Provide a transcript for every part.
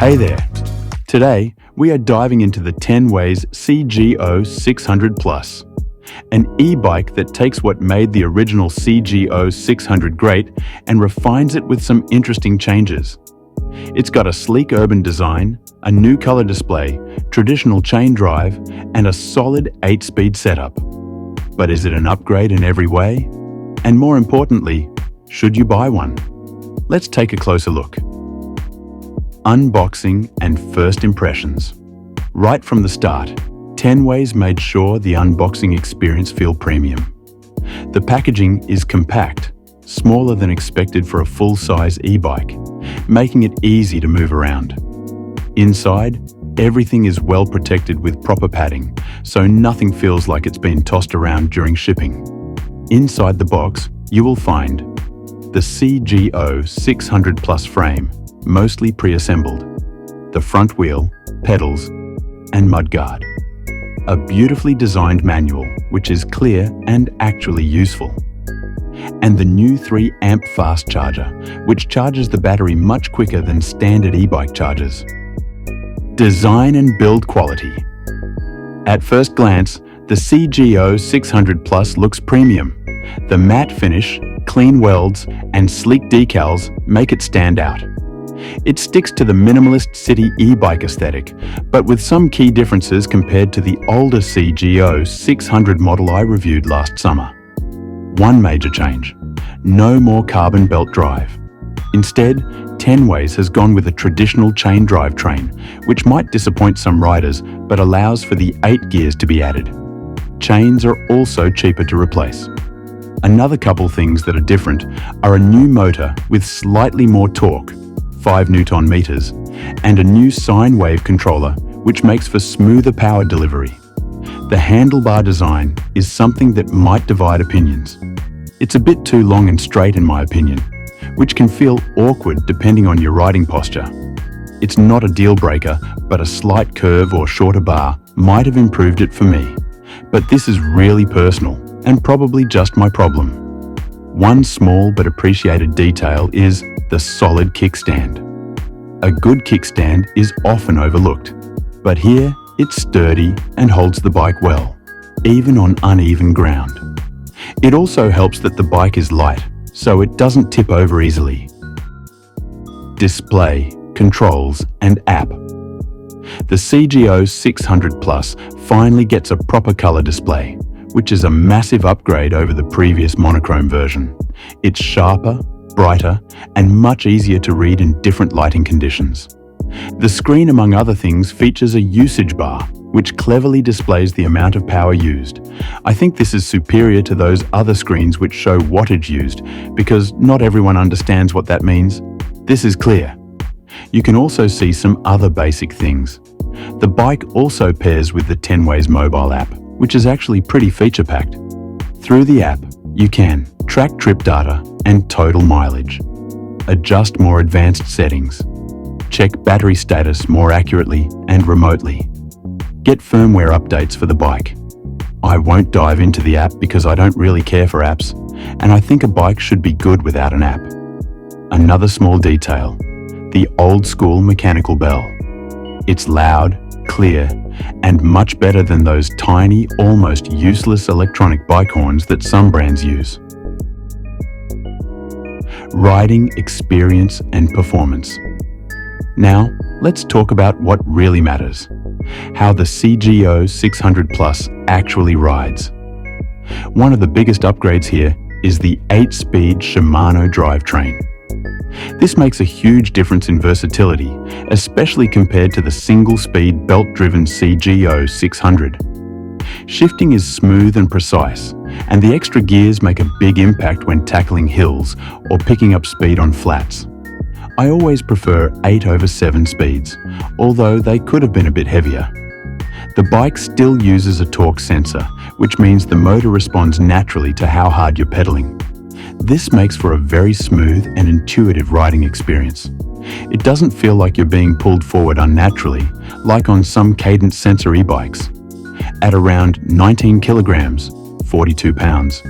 Hey there! Today, we are diving into the Tenways Cgo600 Plus, an e-bike that takes what made the original Cgo600 great and refines it with some interesting changes. It's got a sleek urban design, a new color display, traditional chain drive, and a solid 8-speed setup. But is it an upgrade in every way? And more importantly, should you buy one? Let's take a closer look. Unboxing and first impressions. Right from the start, Tenways made sure the unboxing experience feel premium. The packaging is compact, smaller than expected for a full-size e-bike, making it easy to move around. Inside, everything is well protected with proper padding, so nothing feels like it's been tossed around during shipping. Inside the box, you will find the Cgo600 Plus frame, mostly pre-assembled, the front wheel, pedals, and mudguard. A beautifully designed manual, which is clear and actually useful. And the new 3-amp fast charger, which charges the battery much quicker than standard e-bike chargers. Design and build quality. At first glance, the Cgo600 Plus looks premium. The matte finish, clean welds, and sleek decals make it stand out. It sticks to the minimalist city e-bike aesthetic, but with some key differences compared to the older Cgo600 model I reviewed last summer. One major change: no more carbon belt drive. Instead, Tenways has gone with a traditional chain drivetrain, which might disappoint some riders, but allows for the 8 gears to be added. Chains are also cheaper to replace. Another couple things that are different are a new motor with slightly more torque, 5 Newton meters, and a new sine wave controller, which makes for smoother power delivery. The handlebar design is something that might divide opinions. It's a bit too long and straight in my opinion, which can feel awkward depending on your riding posture. It's not a deal breaker, but a slight curve or shorter bar might have improved it for me. But this is really personal and probably just my problem. One small but appreciated detail is the solid kickstand. A good kickstand is often overlooked, but here it's sturdy and holds the bike well, even on uneven ground. It also helps that the bike is light, so it doesn't tip over easily. Display, controls, and app. The Cgo600 Plus finally gets a proper color display, which is a massive upgrade over the previous monochrome version. It's sharper, brighter, and much easier to read in different lighting conditions. The screen, among other things, features a usage bar, which cleverly displays the amount of power used. I think this is superior to those other screens which show wattage used, because not everyone understands what that means. This is clear. You can also see some other basic things. The bike also pairs with the Tenways mobile app, which is actually pretty feature-packed. Through the app, you can track trip data and total mileage, adjust more advanced settings, check battery status more accurately and remotely, get firmware updates for the bike. I won't dive into the app because I don't really care for apps, and I think a bike should be good without an app. Another small detail: the old-school mechanical bell. It's loud, clear, and much better than those tiny, almost useless electronic bike horns that some brands use. Riding experience and performance. Now, let's talk about what really matters: how the Cgo600 Plus actually rides. One of the biggest upgrades here is the 8-speed Shimano drivetrain. This makes a huge difference in versatility, especially compared to the single-speed belt-driven Cgo600. Shifting is smooth and precise, and the extra gears make a big impact when tackling hills or picking up speed on flats. I always prefer 8/7 speeds, although they could have been a bit heavier. The bike still uses a torque sensor, which means the motor responds naturally to how hard you're pedaling. This makes for a very smooth and intuitive riding experience. It doesn't feel like you're being pulled forward unnaturally, like on some cadence sensor e-bikes. At around 19 kilograms, 42 pounds,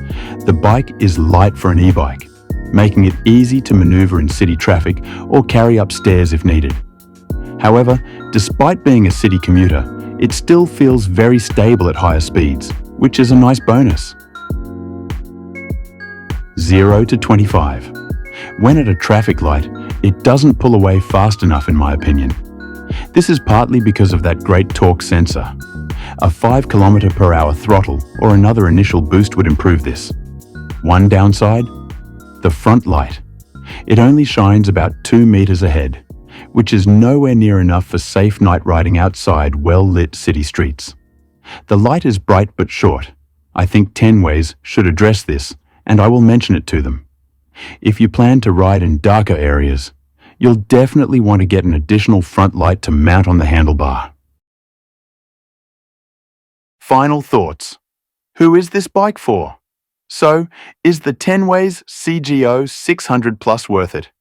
the bike is light for an e-bike, making it easy to maneuver in city traffic or carry upstairs if needed. However, despite being a city commuter, it still feels very stable at higher speeds, which is a nice bonus. 0 to 25. When at a traffic light, it doesn't pull away fast enough in my opinion. This is partly because of that great torque sensor. A 5 km/h throttle or another initial boost would improve this. One downside? The front light. It only shines about 2 meters ahead, which is nowhere near enough for safe night riding outside well-lit city streets. The light is bright but short. I think Tenways should address this, and I will mention it to them. If you plan to ride in darker areas, you'll definitely want to get an additional front light to mount on the handlebar. Final thoughts. Who is this bike for? So, is the Tenways Cgo600 Plus worth it?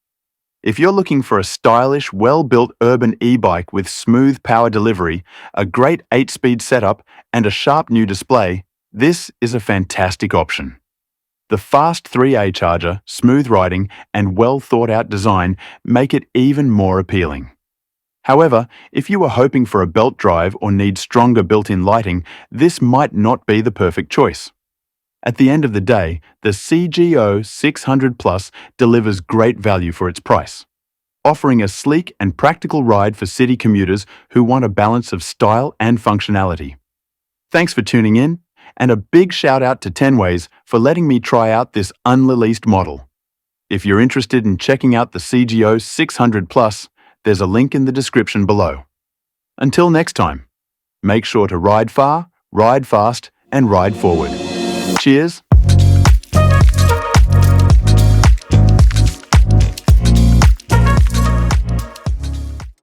If you're looking for a stylish, well-built urban e-bike with smooth power delivery, a great 8-speed setup, and a sharp new display, this is a fantastic option. The fast 3A charger, smooth riding, and well-thought-out design make it even more appealing. However, if you are hoping for a belt drive or need stronger built-in lighting, this might not be the perfect choice. At the end of the day, the Cgo600 Plus delivers great value for its price, offering a sleek and practical ride for city commuters who want a balance of style and functionality. Thanks for tuning in, and a big shout out to Tenways for letting me try out this unreleased model. If you're interested in checking out the Cgo600 Plus, there's a link in the description below. Until next time, make sure to ride far, ride fast, and ride forward. Cheers!